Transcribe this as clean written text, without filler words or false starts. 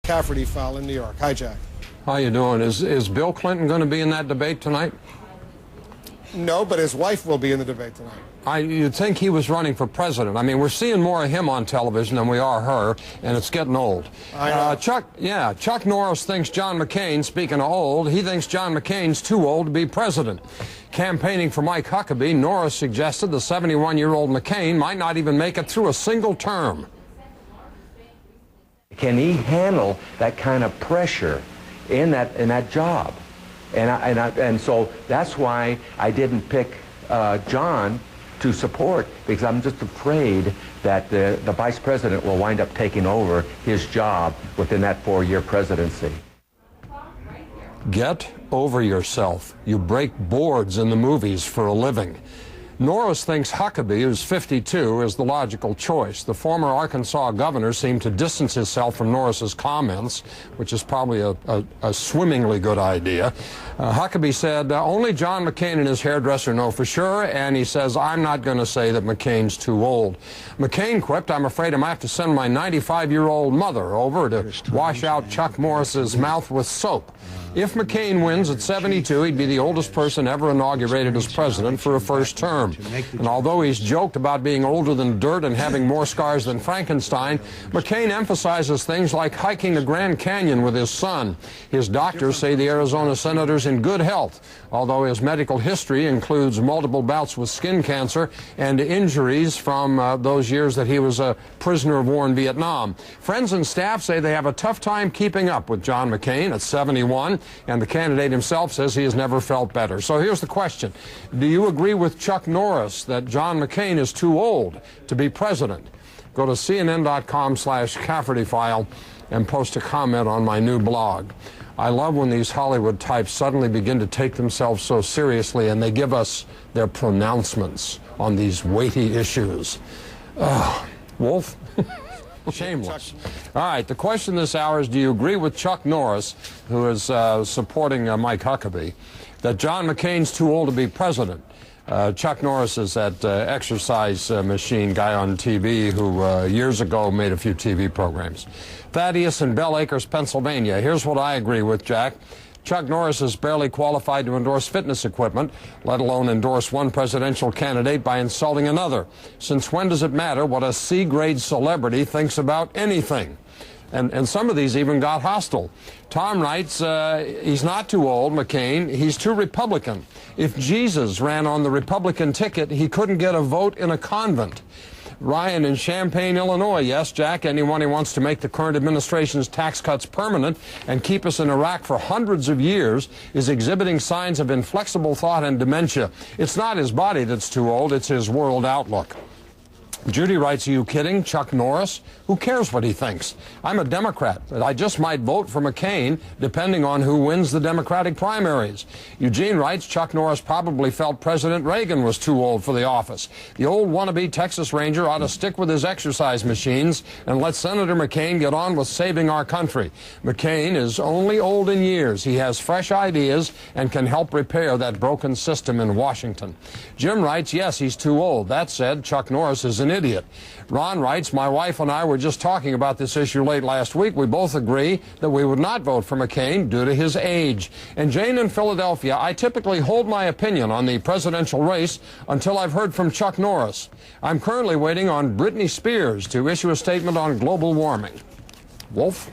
Cafferty file in New York. Hi, Jack. How you doing? Is Bill Clinton going to be in that debate tonight? No, but his wife will be in the debate tonight. You'd think he was running for president. I mean, we're seeing more of him on television than we are her, and it's getting old. I know. Chuck Norris thinks John McCain, speaking of old, he thinks John McCain's too old to be president. Campaigning for Mike Huckabee, Norris suggested the 71-year-old McCain might not even make it through a single term. Can he handle that kind of pressure in that job? And so that's why I didn't pick John to support, because I'm just afraid that the vice president will wind up taking over his job within that 4-year presidency. Get over yourself. You break boards in the movies for a living. Norris thinks Huckabee, who's 52, is the logical choice. The former Arkansas governor seemed to distance himself from Norris's comments, which is probably a swimmingly good idea. Huckabee said, only John McCain and his hairdresser know for sure, and he says, I'm not going to say that McCain's too old. McCain quipped, I'm afraid I might have to send my 95-year-old mother over to wash out Chuck Norris's mouth with soap. If McCain wins at 72, he'd be the oldest person ever inaugurated as president for a first term. And although he's joked about being older than dirt and having more scars than Frankenstein, McCain emphasizes things like hiking the Grand Canyon with his son. His doctors say the Arizona senator's in good health, although his medical history includes multiple bouts with skin cancer and injuries from those years that he was a prisoner of war in Vietnam. Friends and staff say they have a tough time keeping up with John McCain at 71. And the candidate himself says he has never felt better. So here's the question. Do you agree with Chuck Norris that John McCain is too old to be president? Go to CNN.com/Cafferty file and post a comment on my new blog. I love when these Hollywood types suddenly begin to take themselves so seriously and they give us their pronouncements on these weighty issues. Wolf? Shameless. All right, the question this hour is, do you agree with Chuck Norris, who is supporting Mike Huckabee, that John McCain's too old to be president? Chuck Norris is that exercise machine guy on TV who years ago made a few TV programs. Thaddeus in Bell Acres, Pennsylvania. Here's what I agree with, Jack. Chuck Norris is barely qualified to endorse fitness equipment, let alone endorse one presidential candidate by insulting another. Since when does it matter what a C-grade celebrity thinks about anything? And some of these even got hostile. Tom writes, he's not too old, McCain. He's too Republican. If Jesus ran on the Republican ticket, he couldn't get a vote in a convent. Ryan in Champaign, Illinois. Yes, Jack, anyone who wants to make the current administration's tax cuts permanent and keep us in Iraq for hundreds of years is exhibiting signs of inflexible thought and dementia. It's not his body that's too old, it's his world outlook. Judy writes, are you kidding? Chuck Norris? Who cares what he thinks? I'm a Democrat. I just might vote for McCain, depending on who wins the Democratic primaries. Eugene writes, Chuck Norris probably felt President Reagan was too old for the office. The old wannabe Texas Ranger ought to stick with his exercise machines and let Senator McCain get on with saving our country. McCain is only old in years. He has fresh ideas and can help repair that broken system in Washington. Jim writes, yes, he's too old. That said, Chuck Norris is an idiot. Ron writes, my wife and I were just talking about this issue late last week. We both agree that we would not vote for McCain due to his age. And Jane in Philadelphia, I typically hold my opinion on the presidential race until I've heard from Chuck Norris. I'm currently waiting on Britney Spears to issue a statement on global warming. Wolf?